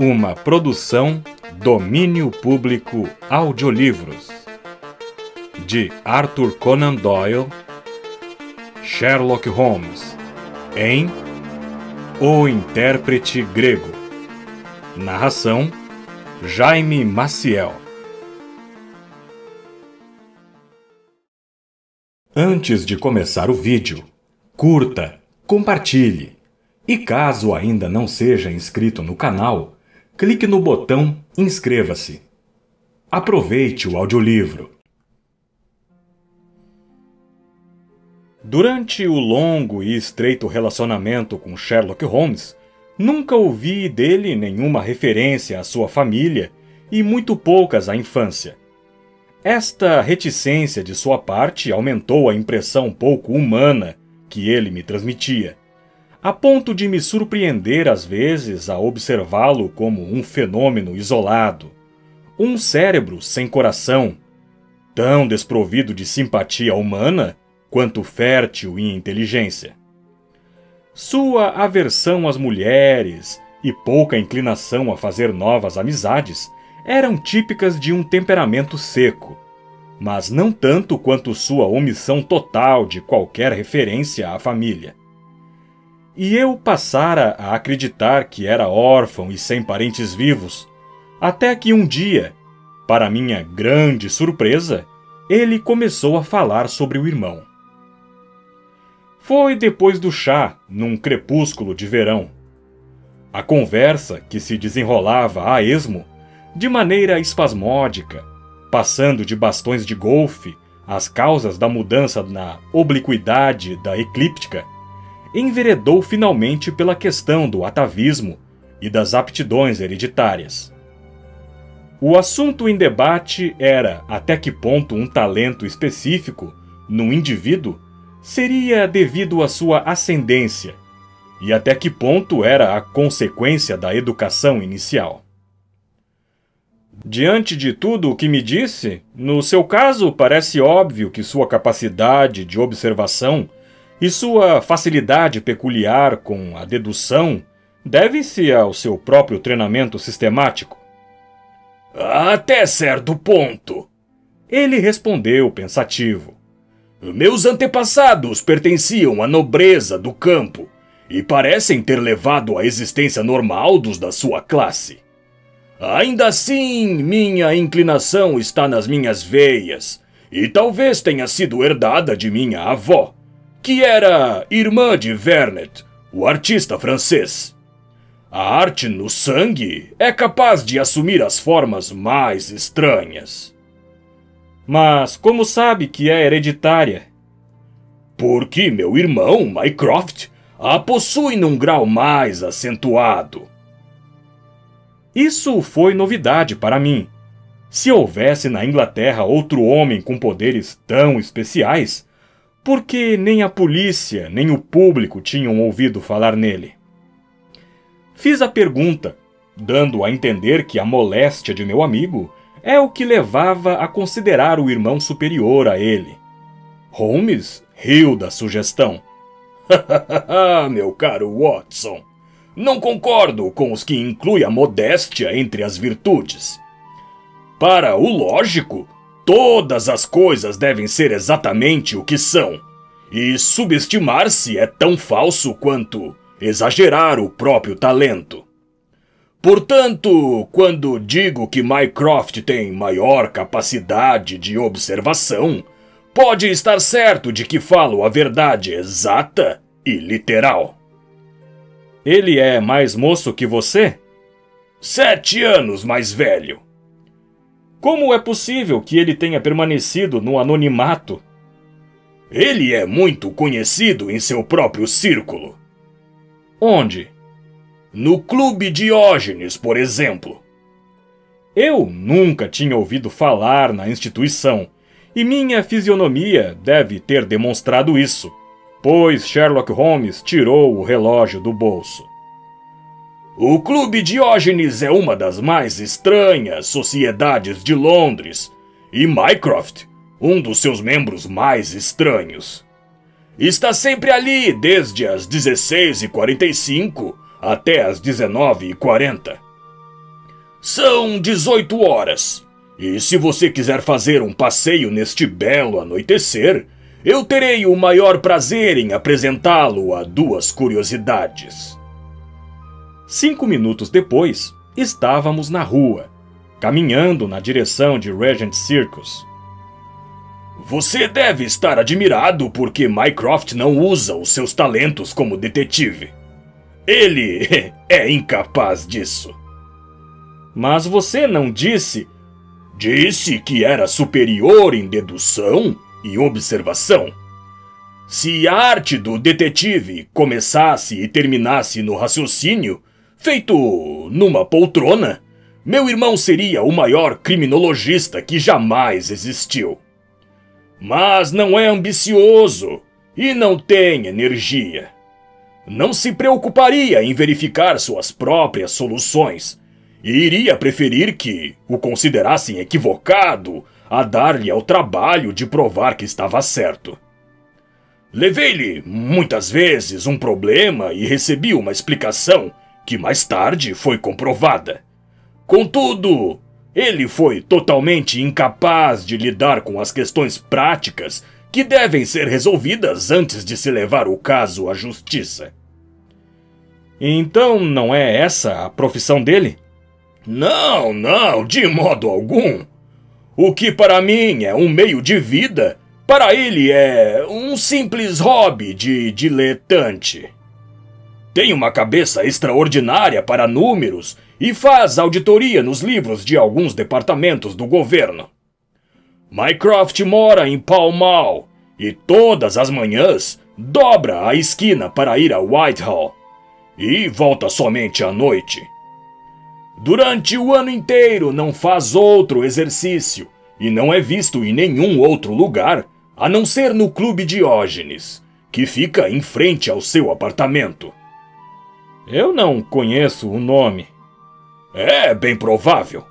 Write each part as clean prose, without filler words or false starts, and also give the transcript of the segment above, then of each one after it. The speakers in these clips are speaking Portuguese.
Uma produção Domínio Público Audiolivros, de Arthur Conan Doyle, Sherlock Holmes, em O Intérprete Grego. Narração Jaime Maciel. Antes de começar o vídeo, curta, compartilhe e caso ainda não seja inscrito no canal, clique no botão Inscreva-se. Aproveite o audiolivro. Durante o longo e estreito relacionamento com Sherlock Holmes, nunca ouvi dele nenhuma referência à sua família e muito poucas à infância. Esta reticência de sua parte aumentou a impressão pouco humana que ele me transmitia, a ponto de me surpreender às vezes a observá-lo como um fenômeno isolado, um cérebro sem coração, tão desprovido de simpatia humana quanto fértil em inteligência. Sua aversão às mulheres e pouca inclinação a fazer novas amizades eram típicas de um temperamento seco, mas não tanto quanto sua omissão total de qualquer referência à família. E eu passara a acreditar que era órfão e sem parentes vivos, até que um dia, para minha grande surpresa, ele começou a falar sobre o irmão. Foi depois do chá, num crepúsculo de verão. A conversa, que se desenrolava a esmo, de maneira espasmódica, passando de bastões de golfe às causas da mudança na obliquidade da eclíptica, enveredou finalmente pela questão do atavismo e das aptidões hereditárias. O assunto em debate era até que ponto um talento específico, num indivíduo, seria devido à sua ascendência, e até que ponto era a consequência da educação inicial. Diante de tudo o que me disse, no seu caso parece óbvio que sua capacidade de observação e sua facilidade peculiar com a dedução deve-se ao seu próprio treinamento sistemático. Até certo ponto, ele respondeu pensativo. Meus antepassados pertenciam à nobreza do campo e parecem ter levado a existência normal dos da sua classe. Ainda assim, minha inclinação está nas minhas veias e talvez tenha sido herdada de minha avó, que era irmã de Vernet, o artista francês. A arte no sangue é capaz de assumir as formas mais estranhas. Mas como sabe que é hereditária? Porque meu irmão, Mycroft, a possui num grau mais acentuado. Isso foi novidade para mim. Se houvesse na Inglaterra outro homem com poderes tão especiais, por que nem a polícia nem o público tinham ouvido falar nele? Fiz a pergunta, dando a entender que a moléstia de meu amigo é o que levava a considerar o irmão superior a ele. Holmes riu da sugestão. Meu caro Watson, não concordo com os que incluem a modéstia entre as virtudes. Para o lógico, todas as coisas devem ser exatamente o que são, e subestimar-se é tão falso quanto exagerar o próprio talento. Portanto, quando digo que Mycroft tem maior capacidade de observação, pode estar certo de que falo a verdade exata e literal. Ele é mais moço que você? 7 anos mais velho. Como é possível que ele tenha permanecido no anonimato? Ele é muito conhecido em seu próprio círculo. Onde? No Clube Diógenes, por exemplo. Eu nunca tinha ouvido falar na instituição, e minha fisionomia deve ter demonstrado isso, pois Sherlock Holmes tirou o relógio do bolso. O Clube Diógenes é uma das mais estranhas sociedades de Londres, e Mycroft, um dos seus membros mais estranhos. Está sempre ali desde as 16h45 até as 19h40. São 18 horas. E se você quiser fazer um passeio neste belo anoitecer, eu terei o maior prazer em apresentá-lo a duas curiosidades. 5 minutos depois, estávamos na rua, caminhando na direção de Regent Circus. Você deve estar admirado porque Mycroft não usa os seus talentos como detetive. Ele é incapaz disso. Mas você não disse... Disse que era superior em dedução e observação. Se a arte do detetive começasse e terminasse no raciocínio, feito numa poltrona, meu irmão seria o maior criminologista que jamais existiu. Mas não é ambicioso e não tem energia. Não se preocuparia em verificar suas próprias soluções e iria preferir que o considerassem equivocado a dar-lhe ao trabalho de provar que estava certo. Levei-lhe, muitas vezes, um problema e recebi uma explicação que mais tarde foi comprovada. Contudo, ele foi totalmente incapaz de lidar com as questões práticas que devem ser resolvidas antes de se levar o caso à justiça. Então não é essa a profissão dele? Não, de modo algum. O que para mim é um meio de vida, para ele é um simples hobby de diletante. Tem uma cabeça extraordinária para números e faz auditoria nos livros de alguns departamentos do governo. Mycroft mora em Pall Mall e todas as manhãs dobra a esquina para ir a Whitehall e volta somente à noite. Durante o ano inteiro não faz outro exercício e não é visto em nenhum outro lugar a não ser no Clube Diógenes, que fica em frente ao seu apartamento. Eu não conheço o nome. É bem provável.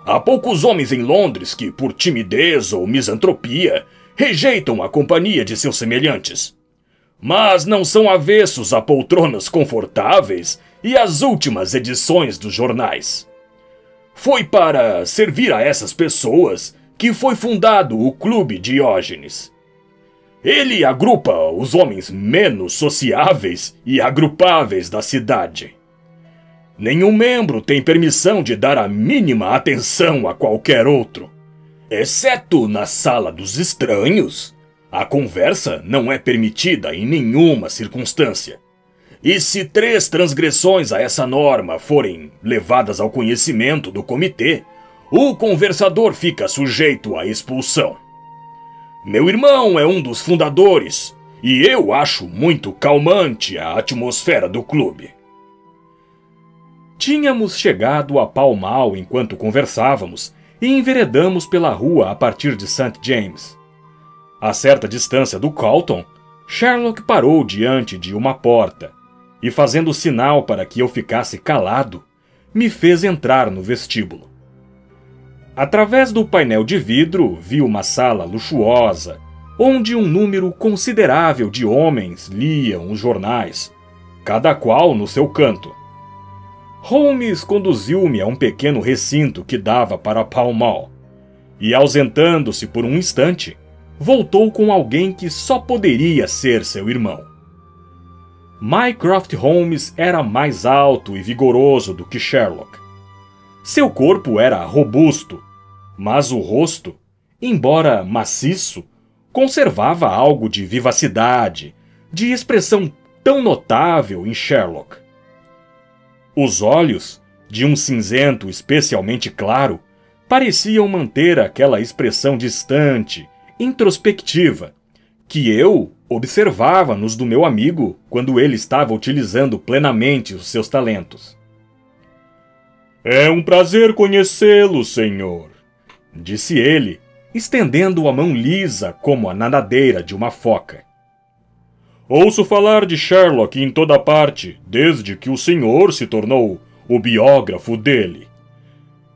Há poucos homens em Londres que, por timidez ou misantropia, rejeitam a companhia de seus semelhantes. Mas não são avessos a poltronas confortáveis e às últimas edições dos jornais. Foi para servir a essas pessoas que foi fundado o Clube Diógenes. Ele agrupa os homens menos sociáveis e agrupáveis da cidade. Nenhum membro tem permissão de dar a mínima atenção a qualquer outro. Exceto na sala dos estranhos, a conversa não é permitida em nenhuma circunstância. E se 3 transgressões a essa norma forem levadas ao conhecimento do comitê, o conversador fica sujeito à expulsão. Meu irmão é um dos fundadores, e eu acho muito calmante a atmosfera do clube. Tínhamos chegado a Pall Mall enquanto conversávamos e enveredamos pela rua a partir de St. James. A certa distância do Calton, Sherlock parou diante de uma porta e, fazendo sinal para que eu ficasse calado, me fez entrar no vestíbulo. Através do painel de vidro, vi uma sala luxuosa, onde um número considerável de homens liam os jornais, cada qual no seu canto. Holmes conduziu-me a um pequeno recinto que dava para Pall Mall, e, ausentando-se por um instante, voltou com alguém que só poderia ser seu irmão. Mycroft Holmes era mais alto e vigoroso do que Sherlock. Seu corpo era robusto, mas o rosto, embora maciço, conservava algo de vivacidade, de expressão tão notável em Sherlock. Os olhos, de um cinzento especialmente claro, pareciam manter aquela expressão distante, introspectiva, que eu observava nos do meu amigo quando ele estava utilizando plenamente os seus talentos. É um prazer conhecê-lo, senhor, disse ele, estendendo a mão lisa como a nadadeira de uma foca. Ouço falar de Sherlock em toda parte, desde que o senhor se tornou o biógrafo dele.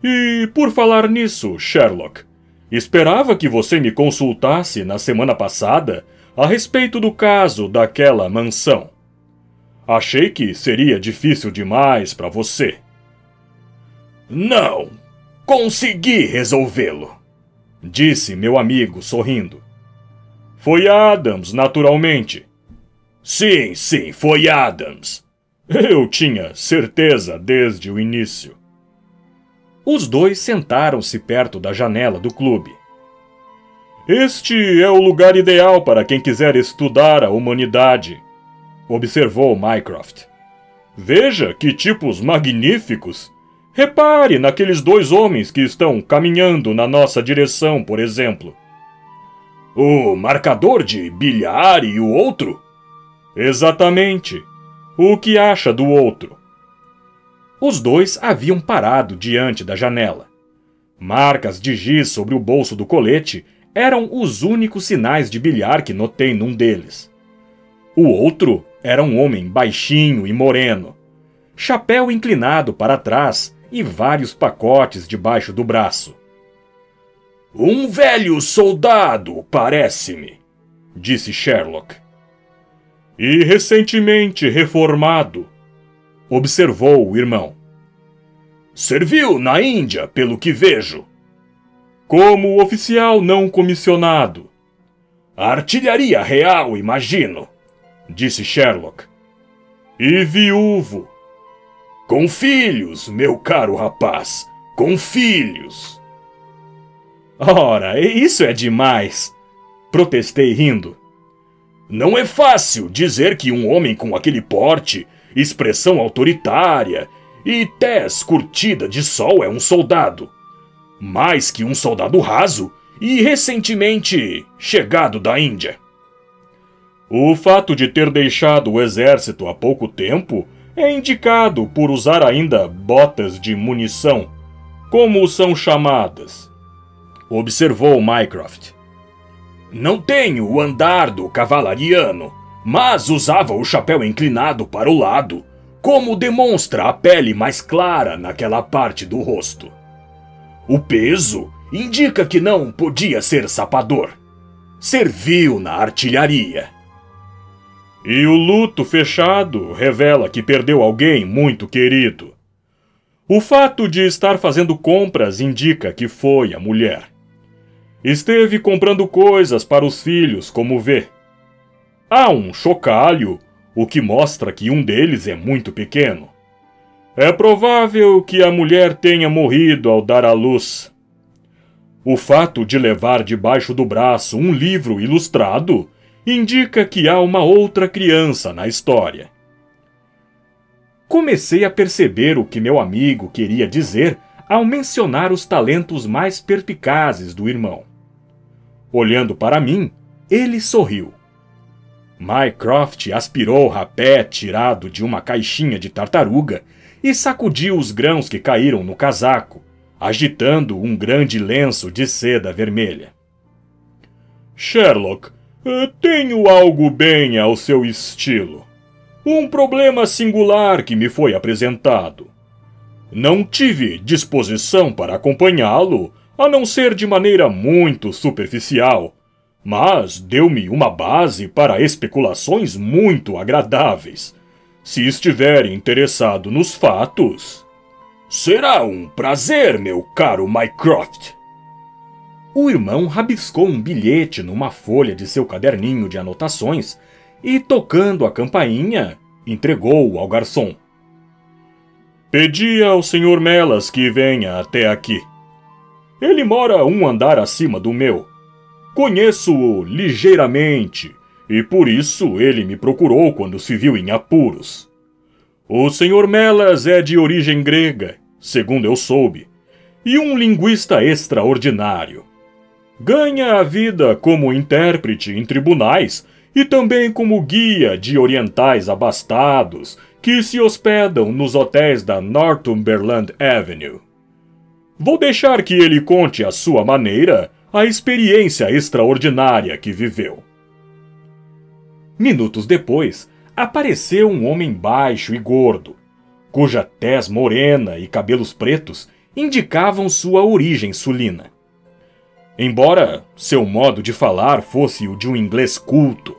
E, por falar nisso, Sherlock, esperava que você me consultasse na semana passada a respeito do caso daquela mansão. Achei que seria difícil demais para você. Não, consegui resolvê-lo, disse meu amigo, sorrindo. Foi Adams, naturalmente. Sim, foi Adams. Eu tinha certeza desde o início. Os dois sentaram-se perto da janela do clube. Este é o lugar ideal para quem quiser estudar a humanidade, observou Mycroft. Veja que tipos magníficos! Repare naqueles dois homens que estão caminhando na nossa direção, por exemplo. O marcador de bilhar e o outro? Exatamente. O que acha do outro? Os dois haviam parado diante da janela. Marcas de giz sobre o bolso do colete eram os únicos sinais de bilhar que notei num deles. O outro era um homem baixinho e moreno, chapéu inclinado para trás e vários pacotes debaixo do braço. Um velho soldado, parece-me, disse Sherlock. E recentemente reformado, observou o irmão. Serviu na Índia, pelo que vejo. Como oficial não comissionado. Artilharia real, imagino, disse Sherlock. E viúvo. Com filhos, meu caro rapaz, com filhos. Ora, isso é demais, protestei rindo. Não é fácil dizer que um homem com aquele porte, expressão autoritária e tez curtida de sol é um soldado. Mais que um soldado raso e recentemente chegado da Índia. O fato de ter deixado o exército há pouco tempo é indicado por usar ainda botas de munição, como são chamadas, observou Mycroft. Não tenho o andar do cavalariano, mas usava o chapéu inclinado para o lado, como demonstra a pele mais clara naquela parte do rosto. O peso indica que não podia ser sapador. Serviu na artilharia. E o luto fechado revela que perdeu alguém muito querido. O fato de estar fazendo compras indica que foi a mulher. Esteve comprando coisas para os filhos, como vê. Há um chocalho, o que mostra que um deles é muito pequeno. É provável que a mulher tenha morrido ao dar à luz. O fato de levar debaixo do braço um livro ilustrado indica que há uma outra criança na história. Comecei a perceber o que meu amigo queria dizer ao mencionar os talentos mais perspicazes do irmão. Olhando para mim, ele sorriu. Mycroft aspirou rapé tirado de uma caixinha de tartaruga e sacudiu os grãos que caíram no casaco, agitando um grande lenço de seda vermelha. Sherlock, tenho algo bem ao seu estilo. Um problema singular que me foi apresentado. Não tive disposição para acompanhá-lo, a não ser de maneira muito superficial, mas deu-me uma base para especulações muito agradáveis. Se estiver interessado nos fatos... Será um prazer, meu caro Mycroft. O irmão rabiscou um bilhete numa folha de seu caderninho de anotações e, tocando a campainha, entregou-o ao garçom. Pedi ao Sr. Melas que venha até aqui. Ele mora um andar acima do meu. Conheço-o ligeiramente e por isso ele me procurou quando se viu em apuros. O Sr. Melas é de origem grega, segundo eu soube, e um linguista extraordinário. Ganha a vida como intérprete em tribunais e também como guia de orientais abastados que se hospedam nos hotéis da Northumberland Avenue. Vou deixar que ele conte à sua maneira a experiência extraordinária que viveu. Minutos depois, apareceu um homem baixo e gordo, cuja tez morena e cabelos pretos indicavam sua origem sulina. Embora seu modo de falar fosse o de um inglês culto.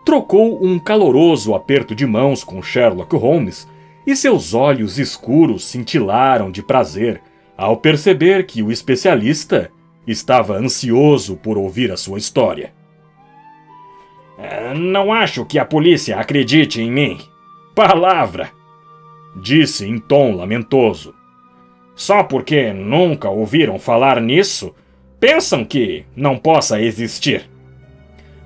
Trocou um caloroso aperto de mãos com Sherlock Holmes e seus olhos escuros cintilaram de prazer ao perceber que o especialista estava ansioso por ouvir a sua história. Não acho que a polícia acredite em mim. Palavra! Disse em tom lamentoso. Só porque nunca ouviram falar nisso, pensam que não possa existir.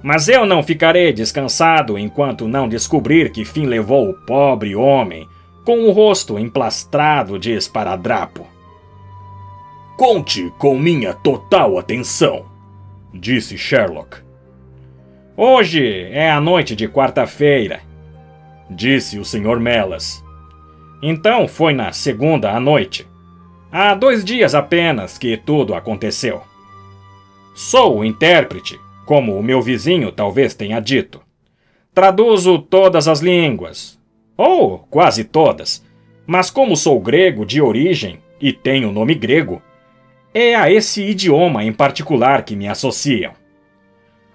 Mas eu não ficarei descansado enquanto não descobrir que fim levou o pobre homem com o rosto emplastrado de esparadrapo. Conte com minha total atenção, disse Sherlock. Hoje é a noite de quarta-feira, disse o Sr. Melas. Então foi na segunda à noite. Há 2 dias apenas que tudo aconteceu. Sou o intérprete, como o meu vizinho talvez tenha dito. Traduzo todas as línguas, ou quase todas, mas como sou grego de origem e tenho nome grego, é a esse idioma em particular que me associam.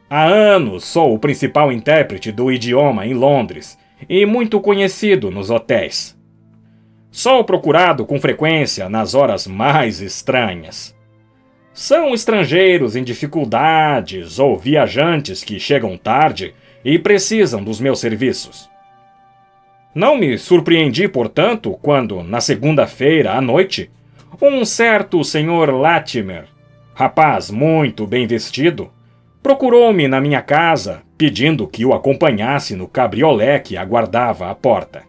Há anos sou o principal intérprete do idioma em Londres e muito conhecido nos hotéis. Sou procurado com frequência nas horas mais estranhas. São estrangeiros em dificuldades ou viajantes que chegam tarde e precisam dos meus serviços. Não me surpreendi, portanto, quando, na segunda-feira à noite, um certo Sr. Latimer, rapaz muito bem vestido, procurou-me na minha casa, pedindo que o acompanhasse no cabriolé que aguardava à porta.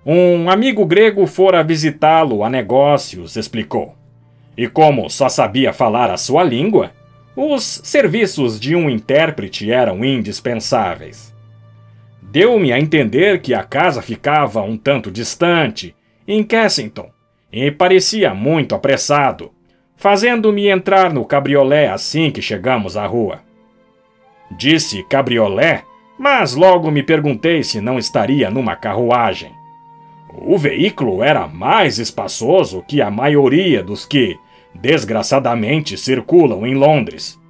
Um amigo grego fora visitá-lo a negócios, explicou. E como só sabia falar a sua língua, os serviços de um intérprete eram indispensáveis. Deu-me a entender que a casa ficava um tanto distante, em Kensington, e parecia muito apressado, fazendo-me entrar no cabriolé assim que chegamos à rua. Disse cabriolé, mas logo me perguntei se não estaria numa carruagem. O veículo era mais espaçoso que a maioria dos que, desgraçadamente, circulam em Londres.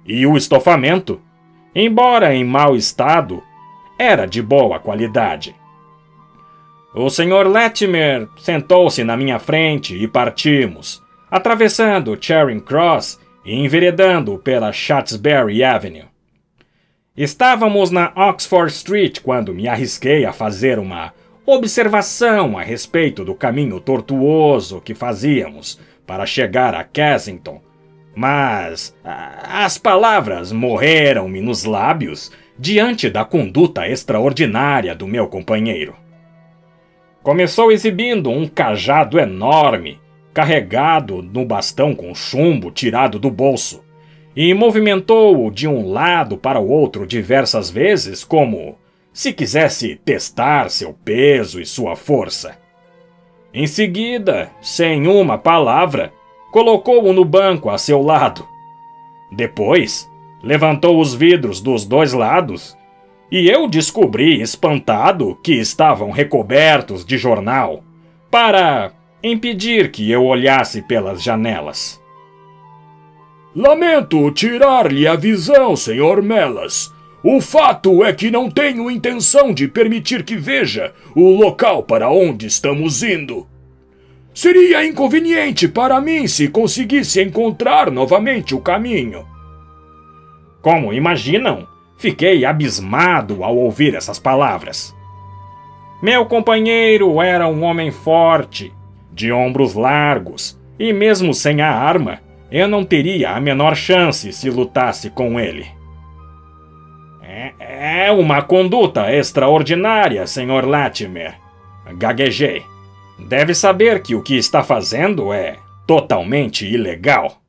E o estofamento, embora em mau estado, era de boa qualidade. O Sr. Latimer sentou-se na minha frente e partimos, atravessando Charing Cross e enveredando pela Shaftesbury Avenue. Estávamos na Oxford Street quando me arrisquei a fazer uma observação a respeito do caminho tortuoso que fazíamos para chegar a Kensington, mas as palavras morreram-me nos lábios diante da conduta extraordinária do meu companheiro. Começou exibindo um cajado enorme, carregado no bastão com chumbo tirado do bolso, e movimentou-o de um lado para o outro diversas vezes, como se quisesse testar seu peso e sua força. Em seguida, sem uma palavra, colocou-o no banco a seu lado. Depois, levantou os vidros dos 2 lados e eu descobri, espantado, que estavam recobertos de jornal, para impedir que eu olhasse pelas janelas. Lamento tirar-lhe a visão, Sr. Melas. O fato é que não tenho intenção de permitir que veja o local para onde estamos indo. Seria inconveniente para mim se conseguisse encontrar novamente o caminho. Como imaginam, fiquei abismado ao ouvir essas palavras. Meu companheiro era um homem forte, de ombros largos, e mesmo sem a arma, eu não teria a menor chance se lutasse com ele. É uma conduta extraordinária, Sr. Latimer. Gaguejei. Deve saber que o que está fazendo é totalmente ilegal.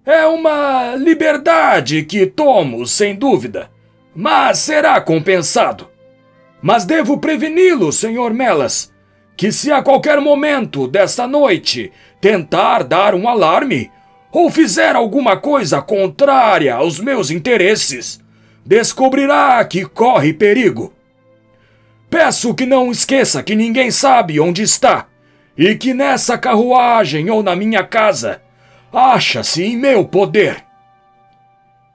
É uma liberdade que tomo, sem dúvida, mas será compensado. Mas devo preveni-lo, Sr. Melas, que se a qualquer momento desta noite tentar dar um alarme ou fizer alguma coisa contrária aos meus interesses, descobrirá que corre perigo. Peço que não esqueça que ninguém sabe onde está e que nessa carruagem ou na minha casa acha-se em meu poder.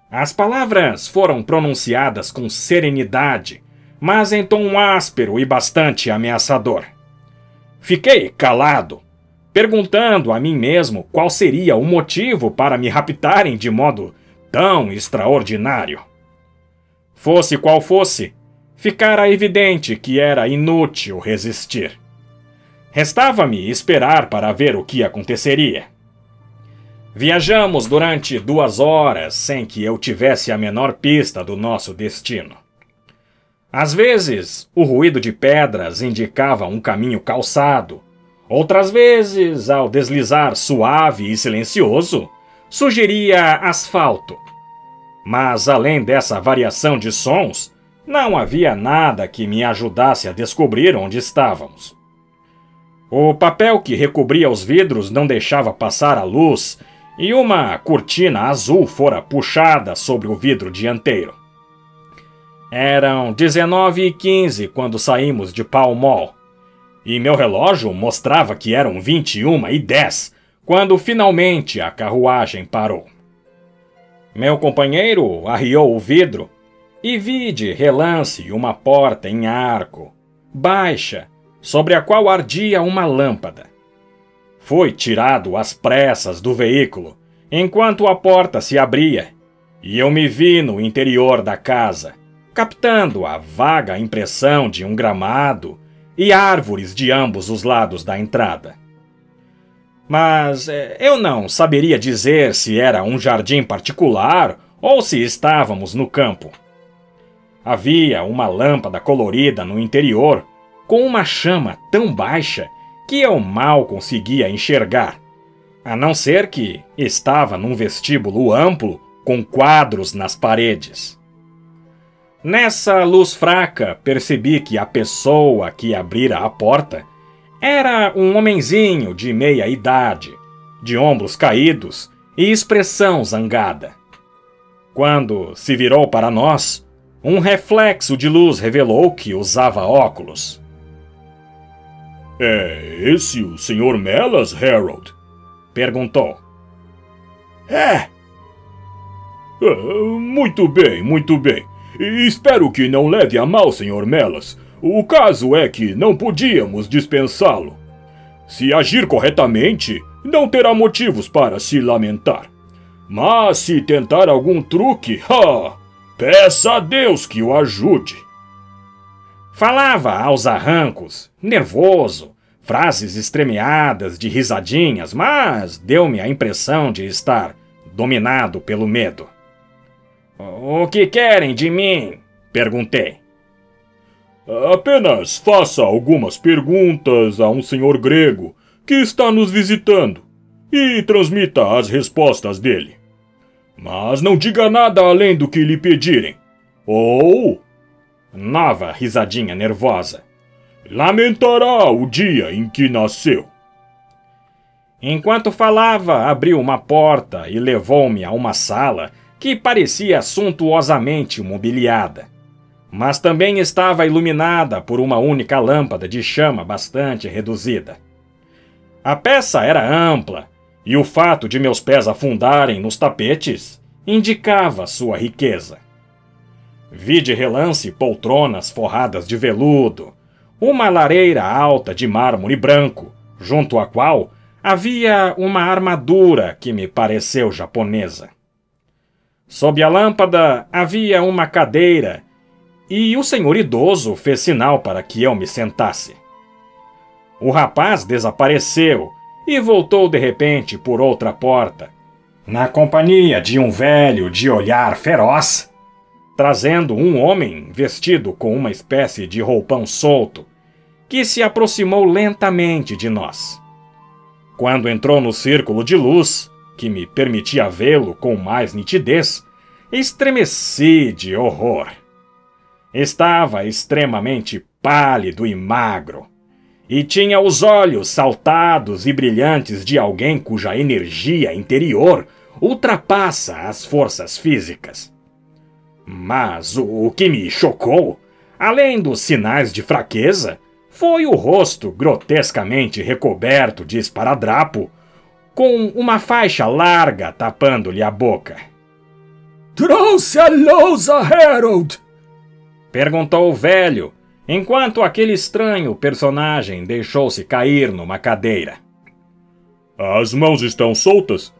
As palavras foram pronunciadas com serenidade, mas em tom áspero e bastante ameaçador. Fiquei calado, perguntando a mim mesmo qual seria o motivo para me raptarem de modo tão extraordinário. Fosse qual fosse, ficara evidente que era inútil resistir. Restava-me esperar para ver o que aconteceria. Viajamos durante 2 horas sem que eu tivesse a menor pista do nosso destino. Às vezes, o ruído de pedras indicava um caminho calçado. Outras vezes, ao deslizar suave e silencioso, sugeria asfalto. Mas, além dessa variação de sons, não havia nada que me ajudasse a descobrir onde estávamos. O papel que recobria os vidros não deixava passar a luz e uma cortina azul fora puxada sobre o vidro dianteiro. Eram 19h15 quando saímos de Pall Mall, e meu relógio mostrava que eram 21h10 quando finalmente a carruagem parou. Meu companheiro arriou o vidro e vi de relance uma porta em arco, baixa, sobre a qual ardia uma lâmpada. Fui tirado às pressas do veículo enquanto a porta se abria, e eu me vi no interior da casa, captando a vaga impressão de um gramado e árvores de ambos os lados da entrada. Mas eu não saberia dizer se era um jardim particular ou se estávamos no campo. Havia uma lâmpada colorida no interior, com uma chama tão baixa que eu mal conseguia enxergar, a não ser que estava num vestíbulo amplo com quadros nas paredes. Nessa luz fraca, percebi que a pessoa que abrira a porta era um homenzinho de meia idade, de ombros caídos e expressão zangada. Quando se virou para nós, um reflexo de luz revelou que usava óculos. É esse o Sr. Mellas, Harold? Perguntou. É. Muito bem, muito bem. Espero que não leve a mal, Sr. Mellas. O caso é que não podíamos dispensá-lo. Se agir corretamente, não terá motivos para se lamentar. Mas se tentar algum truque, peça a Deus que o ajude. Falava aos arrancos, nervoso, frases estremeadas de risadinhas, mas deu-me a impressão de estar dominado pelo medo. O que querem de mim? Perguntei. Apenas faça algumas perguntas a um senhor grego que está nos visitando e transmita as respostas dele. Mas não diga nada além do que lhe pedirem. Ou... Nova risadinha nervosa. Lamentará o dia em que nasceu. Enquanto falava, abriu uma porta e levou-me a uma sala que parecia suntuosamente mobiliada, mas também estava iluminada por uma única lâmpada de chama bastante reduzida. A peça era ampla, e o fato de meus pés afundarem nos tapetes indicava sua riqueza. Vi de relance poltronas forradas de veludo, uma lareira alta de mármore branco, junto à qual havia uma armadura que me pareceu japonesa. Sob a lâmpada havia uma cadeira e o senhor idoso fez sinal para que eu me sentasse. O rapaz desapareceu e voltou de repente por outra porta, na companhia de um velho de olhar feroz, trazendo um homem vestido com uma espécie de roupão solto, que se aproximou lentamente de nós. Quando entrou no círculo de luz, que me permitia vê-lo com mais nitidez, estremeci de horror. Estava extremamente pálido e magro, e tinha os olhos saltados e brilhantes de alguém cuja energia interior ultrapassa as forças físicas. Mas o que me chocou, além dos sinais de fraqueza, foi o rosto grotescamente recoberto de esparadrapo, com uma faixa larga tapando-lhe a boca. Trouxe a lousa, Harold! Perguntou o velho, enquanto aquele estranho personagem deixou-se cair numa cadeira. As mãos estão soltas?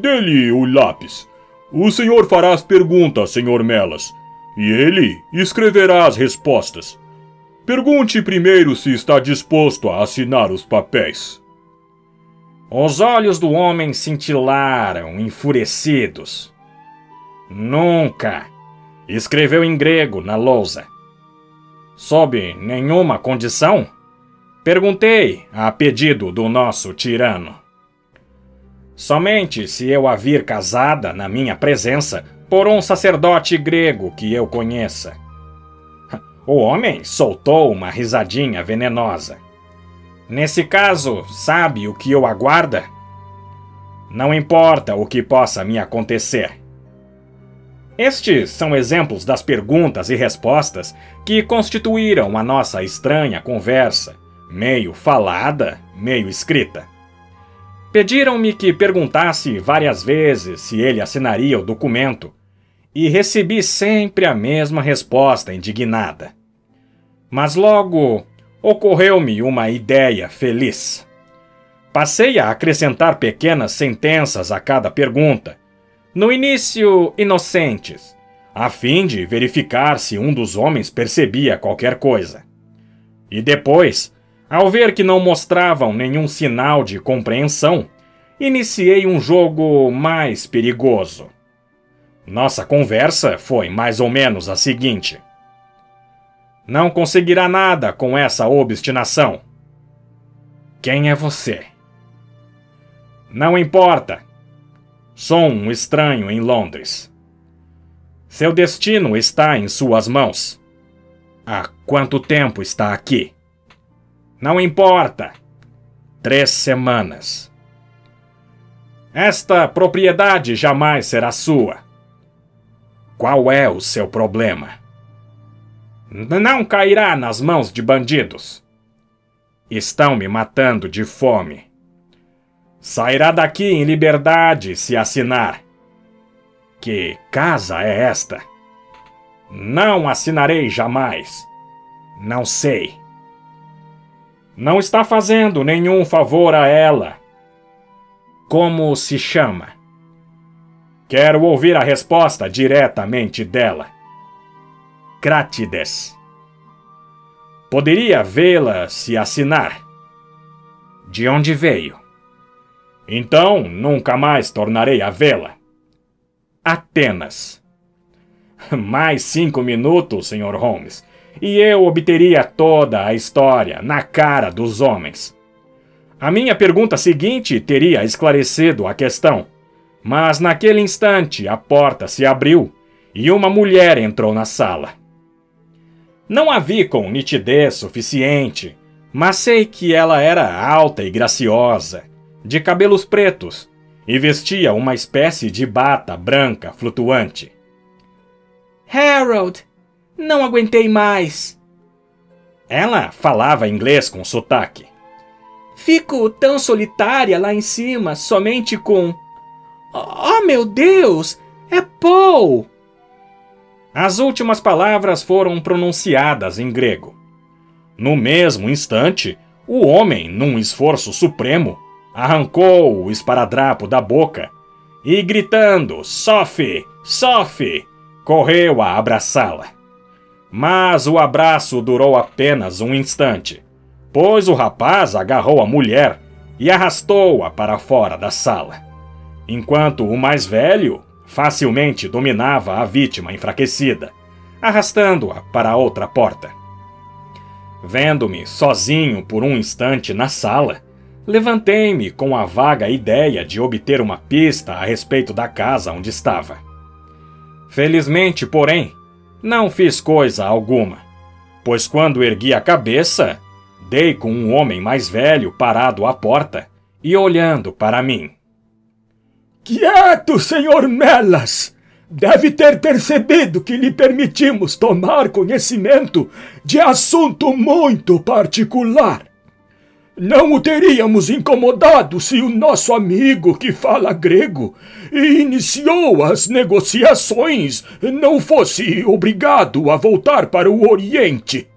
Dê-lhe o lápis. O senhor fará as perguntas, Sr. Melas, e ele escreverá as respostas. Pergunte primeiro se está disposto a assinar os papéis. Os olhos do homem cintilaram, enfurecidos. Nunca! Escreveu em grego na lousa. Sob nenhuma condição? Perguntei, a pedido do nosso tirano. Somente se eu a vir casada na minha presença por um sacerdote grego que eu conheça. O homem soltou uma risadinha venenosa. Nesse caso, sabe o que o aguarda? Não importa o que possa me acontecer. Estes são exemplos das perguntas e respostas que constituíram a nossa estranha conversa, meio falada, meio escrita. Pediram-me que perguntasse várias vezes se ele assinaria o documento, e recebi sempre a mesma resposta indignada. Mas logo ocorreu-me uma ideia feliz. Passei a acrescentar pequenas sentenças a cada pergunta, no início inocentes, a fim de verificar se um dos homens percebia qualquer coisa. E depois, ao ver que não mostravam nenhum sinal de compreensão, iniciei um jogo mais perigoso. Nossa conversa foi mais ou menos a seguinte: não conseguirá nada com essa obstinação. Quem é você? Não importa. Sou um estranho em Londres. Seu destino está em suas mãos. Há quanto tempo está aqui? Não importa. 3 semanas. Esta propriedade jamais será sua. Qual é o seu problema? Não cairá nas mãos de bandidos. Estão me matando de fome. Sairá daqui em liberdade se assinar. Que casa é esta? Não assinarei jamais. Não sei. Não está fazendo nenhum favor a ela. Como se chama? Quero ouvir a resposta diretamente dela. Crátides. Poderia vê-la se assinar. De onde veio? Então, nunca mais tornarei a vê-la. Atenas. Mais 5 minutos, Sr. Holmes, e eu obteria toda a história na cara dos homens. A minha pergunta seguinte teria esclarecido a questão, mas naquele instante a porta se abriu e uma mulher entrou na sala. Não a vi com nitidez suficiente, mas sei que ela era alta e graciosa, de cabelos pretos, e vestia uma espécie de bata branca flutuante. Harold, não aguentei mais. Ela falava inglês com sotaque. Fico tão solitária lá em cima, somente com... Oh, meu Deus! É Paul! As últimas palavras foram pronunciadas em grego. No mesmo instante, o homem, num esforço supremo, arrancou o esparadrapo da boca e, gritando Sophie, Sophie, correu a abraçá-la. Mas o abraço durou apenas um instante, pois o rapaz agarrou a mulher e arrastou-a para fora da sala, enquanto o mais velho facilmente dominava a vítima enfraquecida, arrastando-a para outra porta. Vendo-me sozinho por um instante na sala, levantei-me com a vaga ideia de obter uma pista a respeito da casa onde estava. Felizmente, porém, não fiz coisa alguma, pois quando ergui a cabeça, dei com um homem mais velho parado à porta e olhando para mim. Quieto, Sr. Melas! Deve ter percebido que lhe permitimos tomar conhecimento de assunto muito particular. Não o teríamos incomodado se o nosso amigo que fala grego e iniciou as negociações não fosse obrigado a voltar para o Oriente.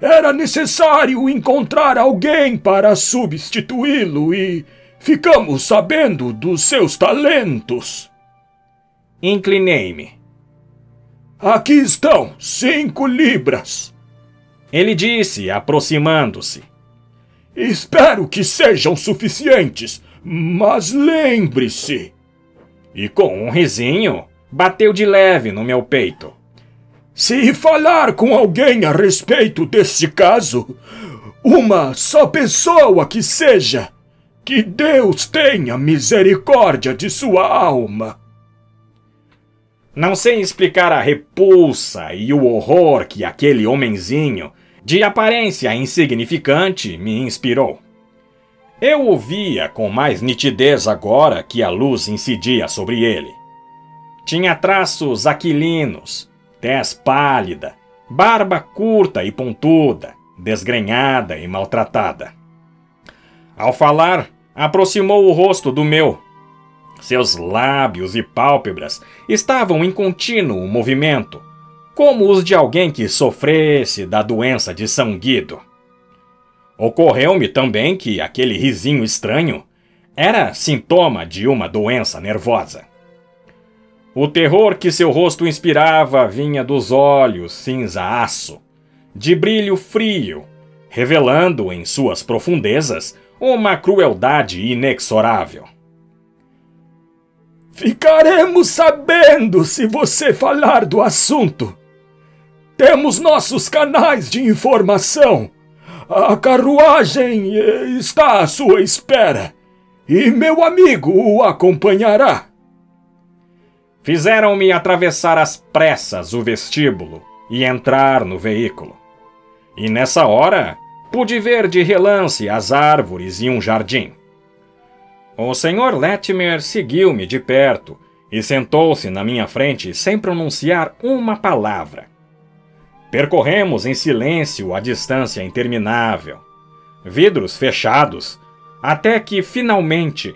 Era necessário encontrar alguém para substituí-lo e ficamos sabendo dos seus talentos. Inclinei-me. Aqui estão 5 libras. Ele disse, aproximando-se. Espero que sejam suficientes, mas lembre-se. E com um risinho, bateu de leve no meu peito. Se falar com alguém a respeito desse caso, uma só pessoa que seja, que Deus tenha misericórdia de sua alma. Não sei explicar a repulsa e o horror que aquele homenzinho, de aparência insignificante, me inspirou. Eu o via com mais nitidez agora que a luz incidia sobre ele. Tinha traços aquilinos, tez pálida, barba curta e pontuda, desgrenhada e maltratada. Ao falar, aproximou o rosto do meu. Seus lábios e pálpebras estavam em contínuo movimento, como os de alguém que sofresse da doença de São Guido. Ocorreu-me também que aquele risinho estranho era sintoma de uma doença nervosa. O terror que seu rosto inspirava vinha dos olhos cinza-aço, de brilho frio, revelando em suas profundezas uma crueldade inexorável. Ficaremos sabendo se você falar do assunto. Temos nossos canais de informação. A carruagem está à sua espera e meu amigo o acompanhará. Fizeram-me atravessar às pressas o vestíbulo e entrar no veículo. E nessa hora pude ver de relance as árvores e um jardim. O Sr. Latimer seguiu-me de perto e sentou-se na minha frente sem pronunciar uma palavra. Percorremos em silêncio a distância interminável, vidros fechados, até que, finalmente,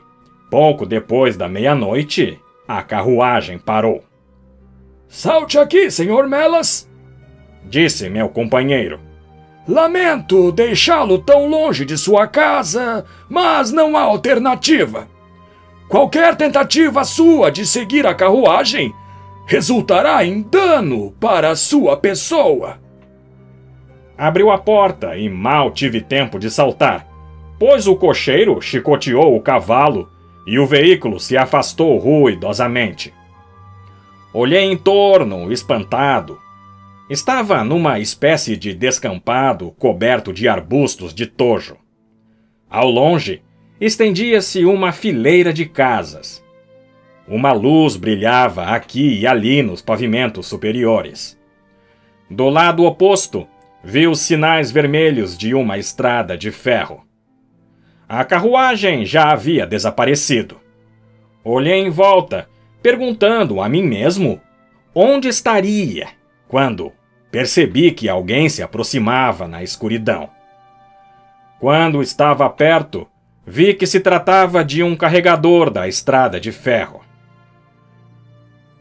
pouco depois da meia-noite, a carruagem parou. Salte aqui, Sr. Melas, disse meu companheiro. Lamento deixá-lo tão longe de sua casa, mas não há alternativa. Qualquer tentativa sua de seguir a carruagem resultará em dano para a sua pessoa. Abriu a porta e mal tive tempo de saltar, pois o cocheiro chicoteou o cavalo e o veículo se afastou ruidosamente. Olhei em torno, espantado. Estava numa espécie de descampado coberto de arbustos de tojo. Ao longe, estendia-se uma fileira de casas. Uma luz brilhava aqui e ali nos pavimentos superiores. Do lado oposto, vi os sinais vermelhos de uma estrada de ferro. A carruagem já havia desaparecido. Olhei em volta, perguntando a mim mesmo onde estaria, quando percebi que alguém se aproximava na escuridão. Quando estava perto, vi que se tratava de um carregador da estrada de ferro.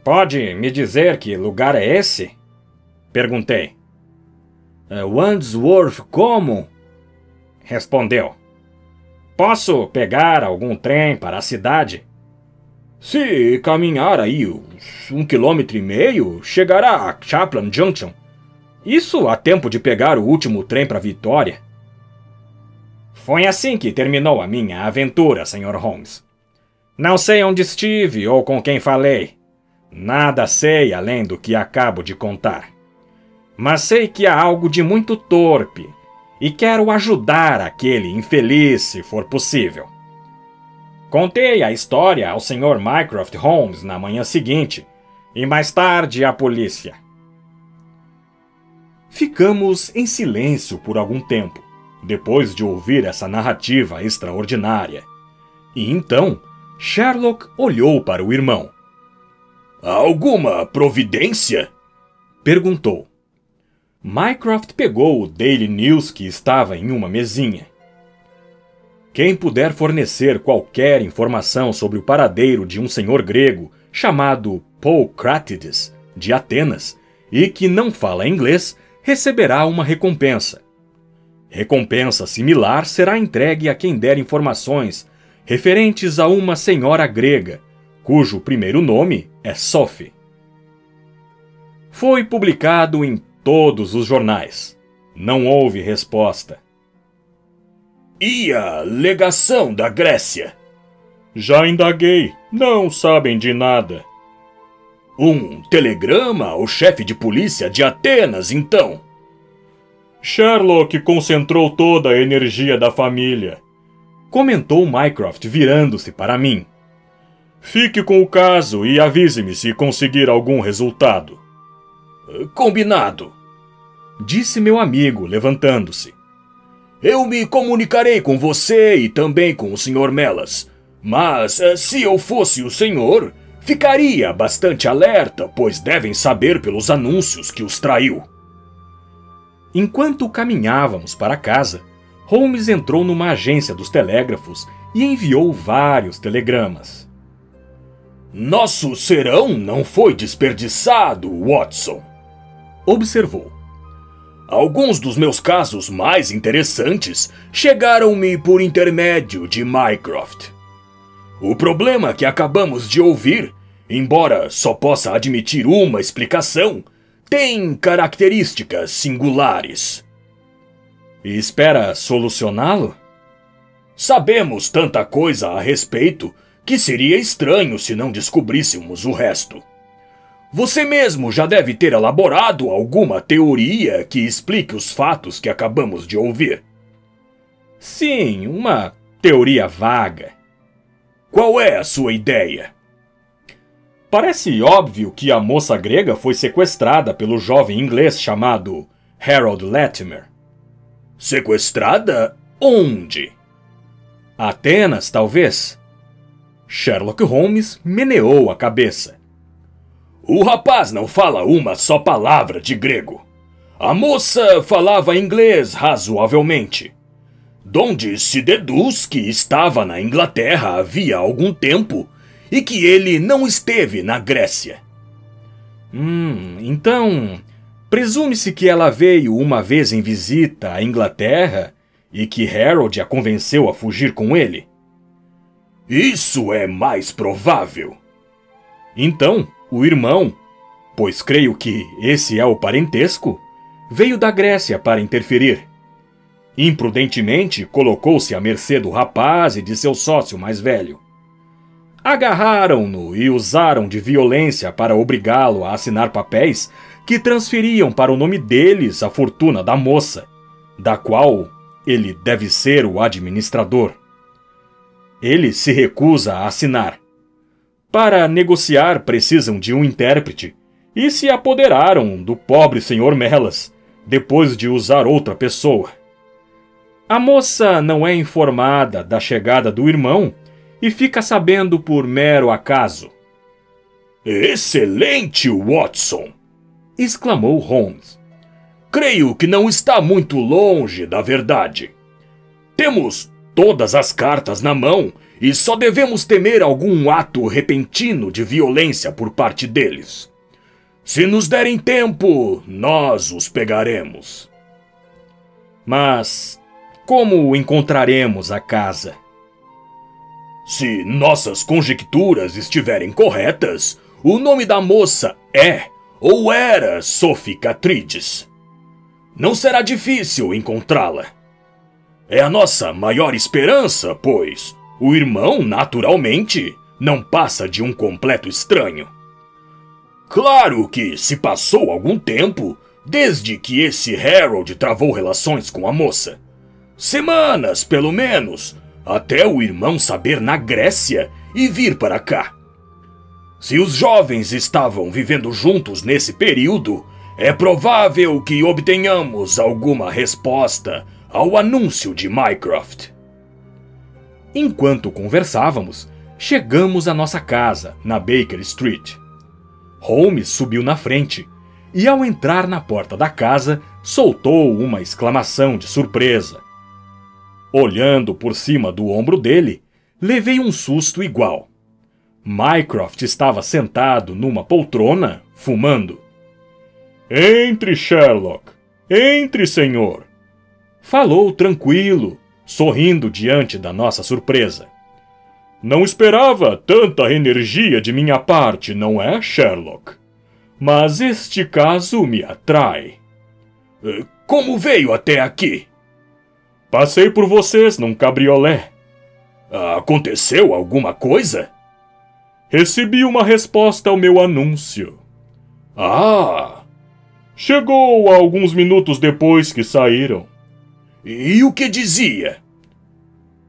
Pode me dizer que lugar é esse? Perguntei. Wandsworth Common, respondeu. Posso pegar algum trem para a cidade? Se caminhar aí uns 1,5 km, chegará a Chaplin Junction. Isso há tempo de pegar o último trem para Vitória. Foi assim que terminou a minha aventura, Sr. Holmes. Não sei onde estive ou com quem falei. Nada sei além do que acabo de contar. Mas sei que há algo de muito torpe e quero ajudar aquele infeliz se for possível. Contei a história ao Sr. Mycroft Holmes na manhã seguinte e mais tarde à polícia. Ficamos em silêncio por algum tempo, depois de ouvir essa narrativa extraordinária. E então, Sherlock olhou para o irmão. Alguma providência? Perguntou. Mycroft pegou o Daily News que estava em uma mesinha. Quem puder fornecer qualquer informação sobre o paradeiro de um senhor grego chamado Poucrátides, de Atenas, e que não fala inglês, receberá uma recompensa. Recompensa similar será entregue a quem der informações referentes a uma senhora grega, cujo primeiro nome é Sophie. Foi publicado em todos os jornais. Não houve resposta. E a legação da Grécia? Já indaguei. Não sabem de nada. Um telegrama ao chefe de polícia de Atenas, então? Sherlock concentrou toda a energia da família, comentou Mycroft virando-se para mim. Fique com o caso e avise-me se conseguir algum resultado. Combinado, disse meu amigo, levantando-se. Eu me comunicarei com você e também com o Sr. Melas. Mas, se eu fosse o senhor, ficaria bastante alerta, pois devem saber pelos anúncios que os traiu. Enquanto caminhávamos para casa, Holmes entrou numa agência dos telégrafos e enviou vários telegramas. Nosso serão não foi desperdiçado, Watson, observou. Alguns dos meus casos mais interessantes chegaram-me por intermédio de Mycroft. O problema que acabamos de ouvir, embora só possa admitir uma explicação, tem características singulares. E espera solucioná-lo? Sabemos tanta coisa a respeito que seria estranho se não descobríssemos o resto. Você mesmo já deve ter elaborado alguma teoria que explique os fatos que acabamos de ouvir. Sim, uma teoria vaga. Qual é a sua ideia? Parece óbvio que a moça grega foi sequestrada pelo jovem inglês chamado Harold Latimer. Sequestrada? Onde? Atenas, talvez. Sherlock Holmes meneou a cabeça. O rapaz não fala uma só palavra de grego. A moça falava inglês razoavelmente. Donde se deduz que estava na Inglaterra havia algum tempo e que ele não esteve na Grécia. Então, presume-se que ela veio uma vez em visita à Inglaterra e que Harold a convenceu a fugir com ele? Isso é mais provável. Então, o irmão, pois creio que esse é o parentesco, veio da Grécia para interferir. Imprudentemente, colocou-se à mercê do rapaz e de seu sócio mais velho. Agarraram-no e usaram de violência para obrigá-lo a assinar papéis que transferiam para o nome deles a fortuna da moça, da qual ele deve ser o administrador. Ele se recusa a assinar. Para negociar precisam de um intérprete e se apoderaram do pobre Sr. Melas, depois de usar outra pessoa. A moça não é informada da chegada do irmão e fica sabendo por mero acaso. Excelente, Watson! Exclamou Holmes. Creio que não está muito longe da verdade. Temos todas as cartas na mão e só devemos temer algum ato repentino de violência por parte deles. Se nos derem tempo, nós os pegaremos. Mas como encontraremos a casa? Se nossas conjecturas estiverem corretas, o nome da moça é ou era Sophie Catrides. Não será difícil encontrá-la. É a nossa maior esperança, pois o irmão, naturalmente, não passa de um completo estranho. Claro que se passou algum tempo desde que esse Harold travou relações com a moça. Semanas, pelo menos, até o irmão saber na Grécia e vir para cá. Se os jovens estavam vivendo juntos nesse período, é provável que obtenhamos alguma resposta ao anúncio de Mycroft. Enquanto conversávamos, chegamos à nossa casa, na Baker Street. Holmes subiu na frente e, ao entrar na porta da casa, soltou uma exclamação de surpresa. Olhando por cima do ombro dele, levei um susto igual. Mycroft estava sentado numa poltrona, fumando. Entre, Sherlock. Entre, senhor. Falou tranquilo, sorrindo diante da nossa surpresa. Não esperava tanta energia de minha parte, não é, Sherlock? Mas este caso me atrai. Como veio até aqui? Passei por vocês num cabriolé. Aconteceu alguma coisa? Recebi uma resposta ao meu anúncio. Chegou alguns minutos depois que saíram. E o que dizia?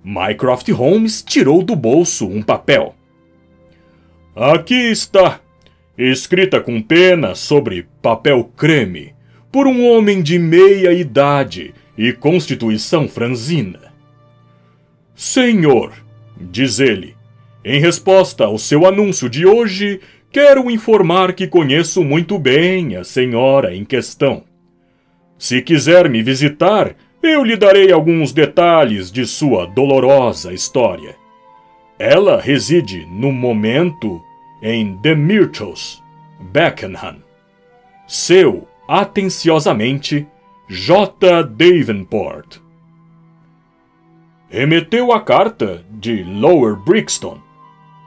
Mycroft Holmes tirou do bolso um papel. Aqui está, escrita com pena sobre papel creme, por um homem de meia idade e constituição franzina. Senhor, diz ele, em resposta ao seu anúncio de hoje, quero informar que conheço muito bem a senhora em questão. Se quiser me visitar, eu lhe darei alguns detalhes de sua dolorosa história. Ela reside, no momento, em The Myrtles, Beckenham. Seu, atenciosamente, J. Davenport. Remeteu a carta de Lower Brixton,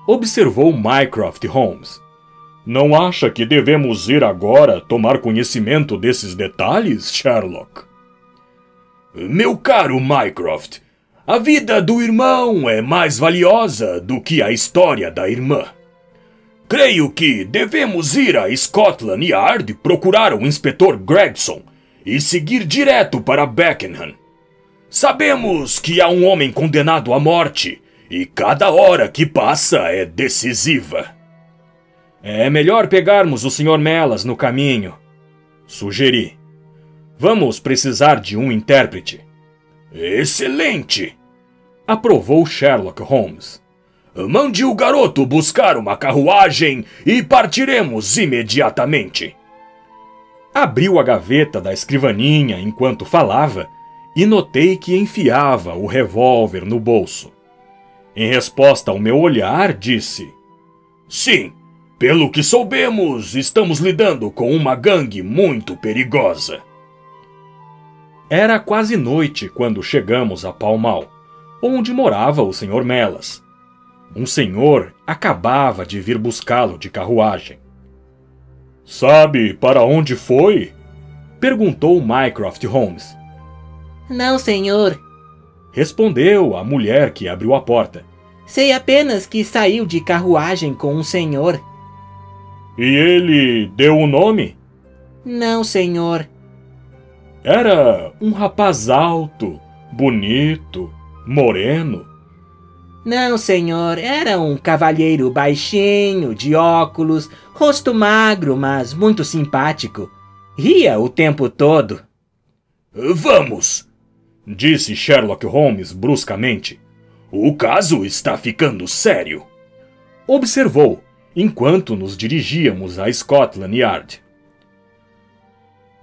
observou Mycroft Holmes. Não acha que devemos ir agora tomar conhecimento desses detalhes, Sherlock? Meu caro Mycroft, a vida do irmão é mais valiosa do que a história da irmã. Creio que devemos ir a Scotland Yard procurar o inspetor Gregson e seguir direto para Beckenham. Sabemos que há um homem condenado à morte e cada hora que passa é decisiva. É melhor pegarmos o Sr. Mellas no caminho, sugeri. Vamos precisar de um intérprete. Excelente! Aprovou Sherlock Holmes. Mande o garoto buscar uma carruagem e partiremos imediatamente. Abriu a gaveta da escrivaninha enquanto falava e notei que enfiava o revólver no bolso. Em resposta ao meu olhar, disse: Sim, pelo que soubemos, estamos lidando com uma gangue muito perigosa. Era quase noite quando chegamos a Pall Mall, onde morava o Sr. Mellas. Um senhor acabava de vir buscá-lo de carruagem. Sabe para onde foi? Perguntou Mycroft Holmes. Não, senhor. Respondeu a mulher que abriu a porta. Sei apenas que saiu de carruagem com um senhor. E ele deu o nome? Não, senhor. Era um rapaz alto, bonito, moreno. Não, senhor. Era um cavalheiro baixinho, de óculos, rosto magro, mas muito simpático. Ria o tempo todo. Vamos! Disse Sherlock Holmes bruscamente. O caso está ficando sério. Observou, enquanto nos dirigíamos a Scotland Yard.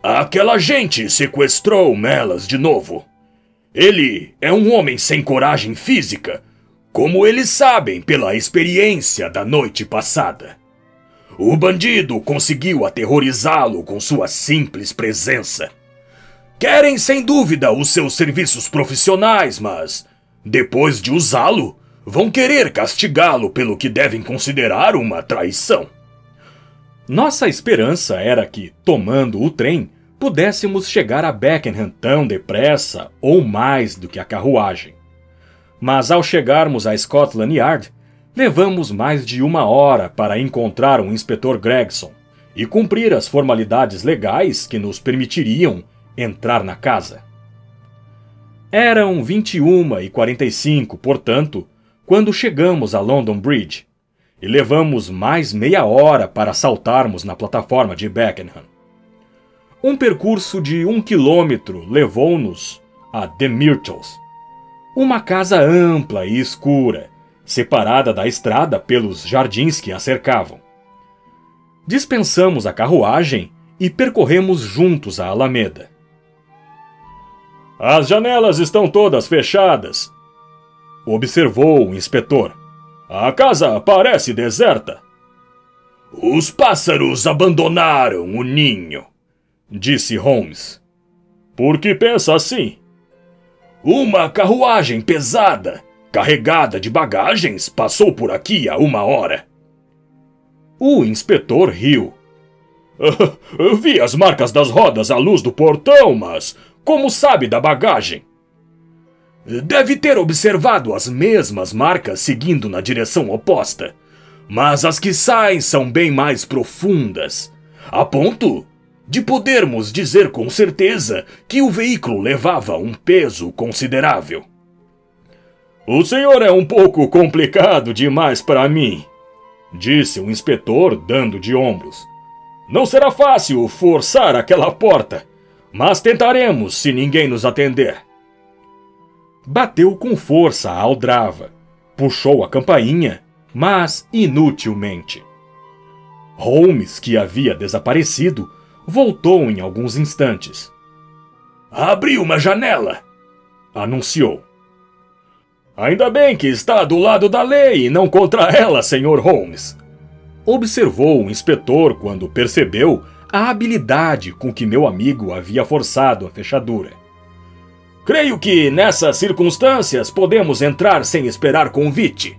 Aquela gente sequestrou Mellas de novo. Ele é um homem sem coragem física, como eles sabem pela experiência da noite passada. O bandido conseguiu aterrorizá-lo com sua simples presença. Querem sem dúvida os seus serviços profissionais, mas, depois de usá-lo, vão querer castigá-lo pelo que devem considerar uma traição. Nossa esperança era que, tomando o trem, pudéssemos chegar a Beckenham tão depressa ou mais do que a carruagem. Mas ao chegarmos a Scotland Yard, levamos mais de 1 hora para encontrar um inspetor Gregson e cumprir as formalidades legais que nos permitiriam entrar na casa. Eram 21h45, portanto, quando chegamos a London Bridge, e levamos mais meia hora para saltarmos na plataforma de Beckenham. Um percurso de 1 quilômetro levou-nos a The Myrtles, uma casa ampla e escura, separada da estrada pelos jardins que a cercavam. Dispensamos a carruagem e percorremos juntos a Alameda. As janelas estão todas fechadas, observou o inspetor. A casa parece deserta. Os pássaros abandonaram o ninho, disse Holmes. Por que pensa assim? Uma carruagem pesada, carregada de bagagens, passou por aqui há 1 hora. O inspetor riu. Vi as marcas das rodas à luz do portão, mas como sabe da bagagem? Deve ter observado as mesmas marcas seguindo na direção oposta, mas as que saem são bem mais profundas, a ponto de podermos dizer com certeza que o veículo levava um peso considerável. O senhor é um pouco complicado demais para mim, disse o inspetor, dando de ombros. Não será fácil forçar aquela porta, mas tentaremos se ninguém nos atender. Bateu com força a aldrava, puxou a campainha, mas inutilmente. Holmes, que havia desaparecido, voltou em alguns instantes. Abri uma janela, anunciou. Ainda bem que está do lado da lei e não contra ela, Sr. Holmes, observou o inspetor quando percebeu a habilidade com que meu amigo havia forçado a fechadura. Creio que, nessas circunstâncias, podemos entrar sem esperar convite.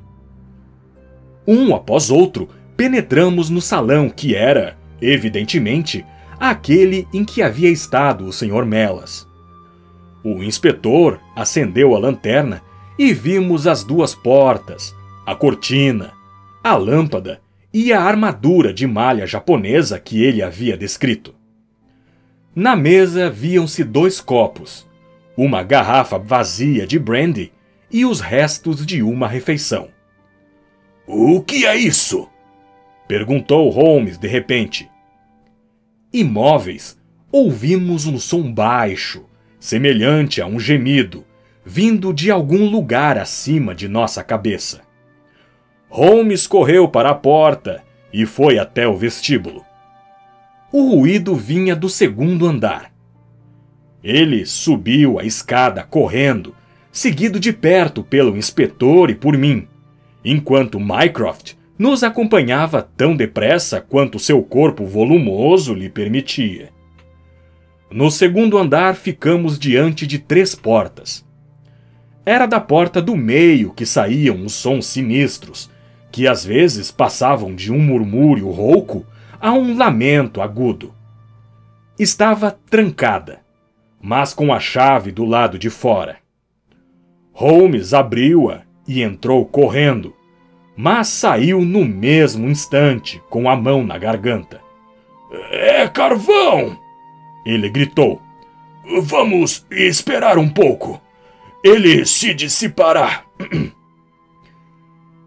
Um após outro, penetramos no salão que era, evidentemente, aquele em que havia estado o Sr. Melas. O inspetor acendeu a lanterna e vimos as 2 portas, a cortina, a lâmpada e a armadura de malha japonesa que ele havia descrito. Na mesa viam-se 2 copos, uma garrafa vazia de brandy e os restos de uma refeição. O que é isso? Perguntou Holmes de repente. Imóveis, ouvimos um som baixo, semelhante a um gemido, vindo de algum lugar acima de nossa cabeça. Holmes correu para a porta e foi até o vestíbulo. O ruído vinha do 2º andar. Ele subiu a escada correndo, seguido de perto pelo inspetor e por mim, enquanto Mycroft nos acompanhava tão depressa quanto seu corpo volumoso lhe permitia. No 2º andar ficamos diante de 3 portas. Era da porta do meio que saíam uns sons sinistros, que às vezes passavam de um murmúrio rouco a um lamento agudo. Estava trancada, mas com a chave do lado de fora. Holmes abriu-a e entrou correndo, mas saiu no mesmo instante com a mão na garganta. É carvão! Ele gritou. Vamos esperar um pouco. Ele se dissipará.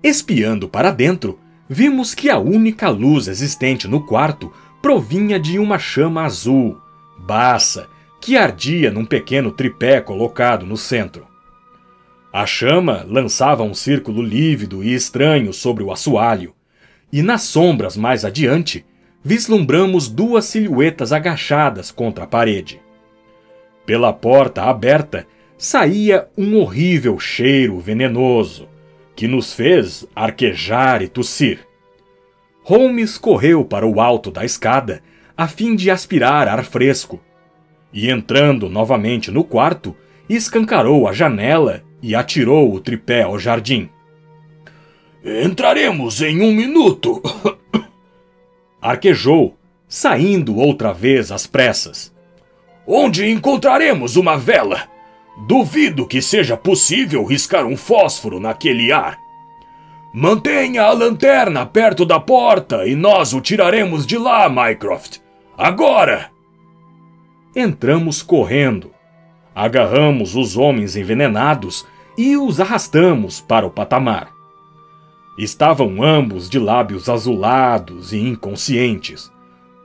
Espiando para dentro, vimos que a única luz existente no quarto provinha de uma chama azul, baça, que ardia num pequeno tripé colocado no centro. A chama lançava um círculo lívido e estranho sobre o assoalho, e nas sombras mais adiante, vislumbramos 2 silhuetas agachadas contra a parede. Pela porta aberta, saía um horrível cheiro venenoso, que nos fez arquejar e tossir. Holmes correu para o alto da escada, a fim de aspirar ar fresco, e entrando novamente no quarto, escancarou a janela e atirou o tripé ao jardim. Entraremos em 1 minuto, arquejou, saindo outra vez às pressas. Onde encontraremos uma vela? Duvido que seja possível riscar um fósforo naquele ar. Mantenha a lanterna perto da porta e nós o tiraremos de lá, Mycroft. Agora! Entramos correndo. Agarramos os homens envenenados e os arrastamos para o patamar. Estavam ambos de lábios azulados e inconscientes,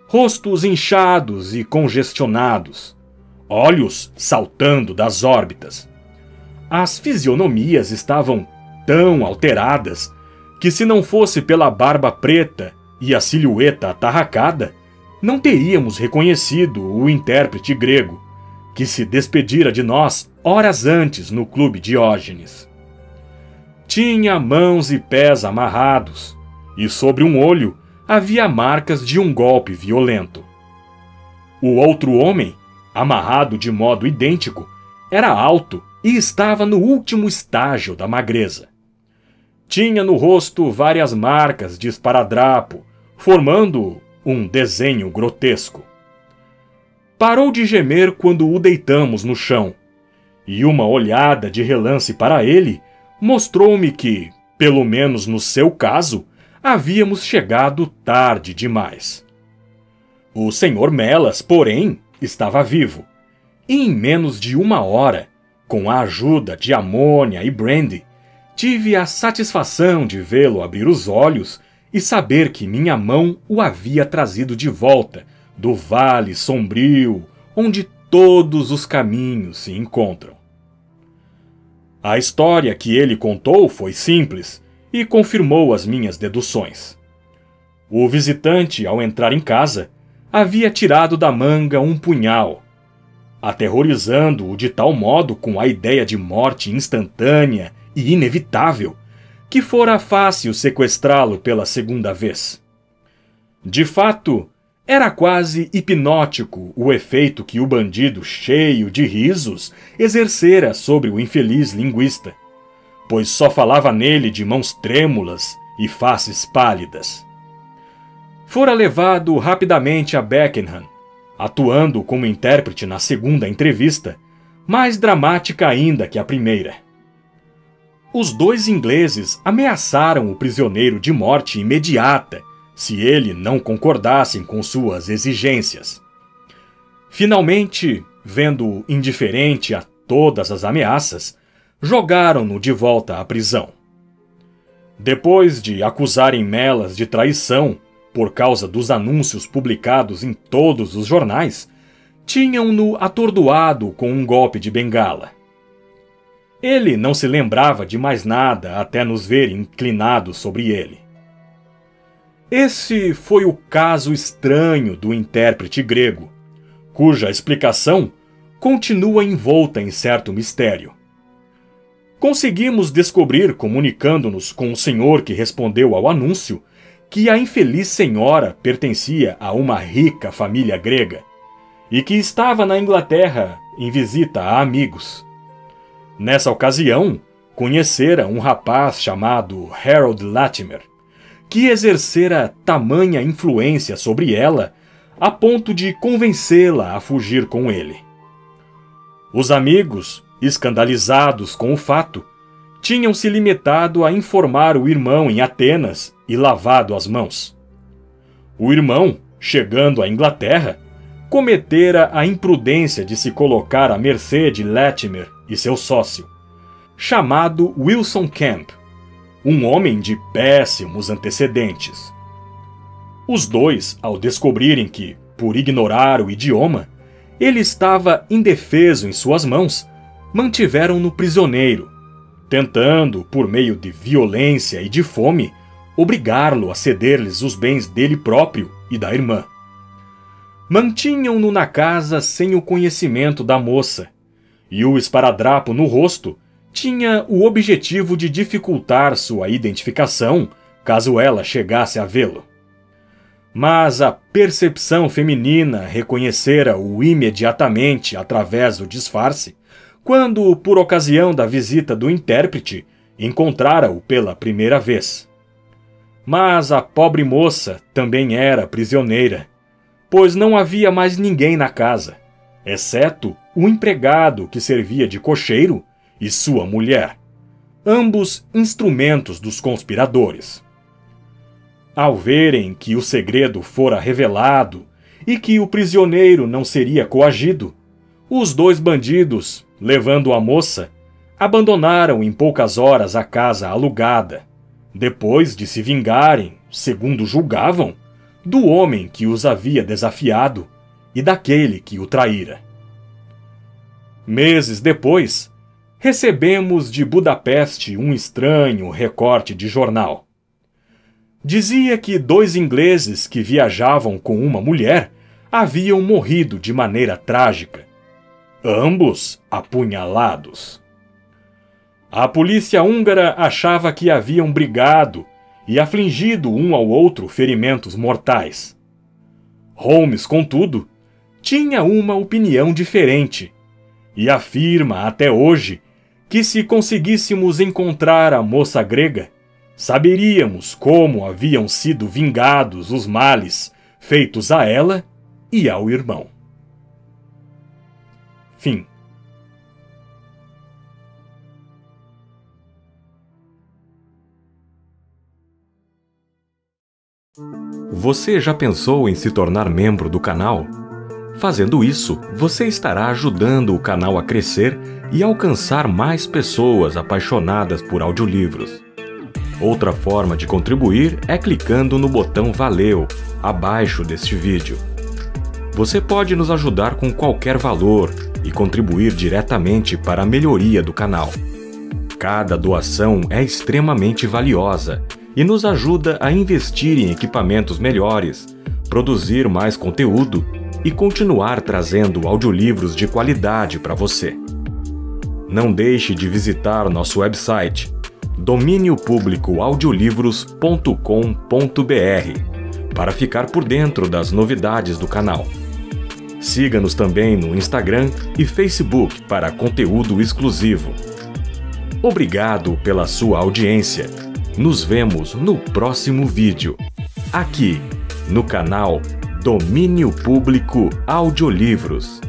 rostos inchados e congestionados, olhos saltando das órbitas. As fisionomias estavam tão alteradas que, se não fosse pela barba preta e a silhueta atarracada, não teríamos reconhecido o intérprete grego, que se despedira de nós horas antes no clube Diógenes. Tinha mãos e pés amarrados, e sobre um olho havia marcas de um golpe violento. O outro homem, amarrado de modo idêntico, era alto e estava no último estágio da magreza. Tinha no rosto várias marcas de esparadrapo, formando um desenho grotesco. Parou de gemer quando o deitamos no chão, e uma olhada de relance para ele mostrou-me que, pelo menos no seu caso, havíamos chegado tarde demais. O Sr. Melas, porém, estava vivo, e em menos de 1 hora, com a ajuda de amônia e brandy, tive a satisfação de vê-lo abrir os olhos e saber que minha mão o havia trazido de volta do vale sombrio onde todos os caminhos se encontram. A história que ele contou foi simples e confirmou as minhas deduções. O visitante, ao entrar em casa, havia tirado da manga um punhal, aterrorizando-o de tal modo com a ideia de morte instantânea e inevitável, que fora fácil sequestrá-lo pela segunda vez. De fato, era quase hipnótico o efeito que o bandido, cheio de risos, exercera sobre o infeliz linguista, pois só falava nele de mãos trêmulas e faces pálidas. Fora levado rapidamente a Beckenham, atuando como intérprete na segunda entrevista, mais dramática ainda que a primeira. Os 2 ingleses ameaçaram o prisioneiro de morte imediata se ele não concordasse com suas exigências. Finalmente, vendo-o indiferente a todas as ameaças, jogaram-no de volta à prisão. Depois de acusarem Melas de traição por causa dos anúncios publicados em todos os jornais, tinham-no atordoado com um golpe de bengala. Ele não se lembrava de mais nada até nos ver inclinados sobre ele. Esse foi o caso estranho do intérprete grego, cuja explicação continua envolta em certo mistério. Conseguimos descobrir, comunicando-nos com o senhor que respondeu ao anúncio, que a infeliz senhora pertencia a uma rica família grega e que estava na Inglaterra em visita a amigos. Nessa ocasião, conhecera um rapaz chamado Harold Latimer, que exercera tamanha influência sobre ela a ponto de convencê-la a fugir com ele. Os amigos, escandalizados com o fato, tinham se limitado a informar o irmão em Atenas e lavado as mãos. O irmão, chegando à Inglaterra, cometera a imprudência de se colocar à mercê de Latimer e seu sócio, chamado Wilson Camp, um homem de péssimos antecedentes. Os 2, ao descobrirem que, por ignorar o idioma, ele estava indefeso em suas mãos, mantiveram-no prisioneiro, tentando, por meio de violência e de fome, obrigá-lo a ceder-lhes os bens dele próprio e da irmã. Mantinham-no na casa sem o conhecimento da moça, e o esparadrapo no rosto tinha o objetivo de dificultar sua identificação, caso ela chegasse a vê-lo. Mas a percepção feminina reconhecera-o imediatamente através do disfarce, quando, por ocasião da visita do intérprete, encontrara-o pela primeira vez. Mas a pobre moça também era prisioneira, pois não havia mais ninguém na casa, exceto o empregado que servia de cocheiro e sua mulher, ambos instrumentos dos conspiradores. Ao verem que o segredo fora revelado e que o prisioneiro não seria coagido, os 2 bandidos, levando a moça, abandonaram em poucas horas a casa alugada, depois de se vingarem, segundo julgavam, do homem que os havia desafiado e daquele que o traíra. Meses depois, recebemos de Budapeste um estranho recorte de jornal. Dizia que 2 ingleses que viajavam com uma mulher haviam morrido de maneira trágica. ambos apunhalados. A polícia húngara achava que haviam brigado e afligido um ao outro ferimentos mortais. Holmes, contudo, tinha uma opinião diferente e afirma até hoje que se conseguíssemos encontrar a moça grega, saberíamos como haviam sido vingados os males feitos a ela e ao irmão. Fim. Você já pensou em se tornar membro do canal? Fazendo isso, você estará ajudando o canal a crescer e alcançar mais pessoas apaixonadas por audiolivros. Outra forma de contribuir é clicando no botão Valeu, abaixo deste vídeo. Você pode nos ajudar com qualquer valor e contribuir diretamente para a melhoria do canal. Cada doação é extremamente valiosa e nos ajuda a investir em equipamentos melhores, produzir mais conteúdo e continuar trazendo audiolivros de qualidade para você. Não deixe de visitar nosso website dominiopublicoaudiolivros.com.br para ficar por dentro das novidades do canal. Siga-nos também no Instagram e Facebook para conteúdo exclusivo. Obrigado pela sua audiência. Nos vemos no próximo vídeo, aqui no canal Domínio Público Audiolivros.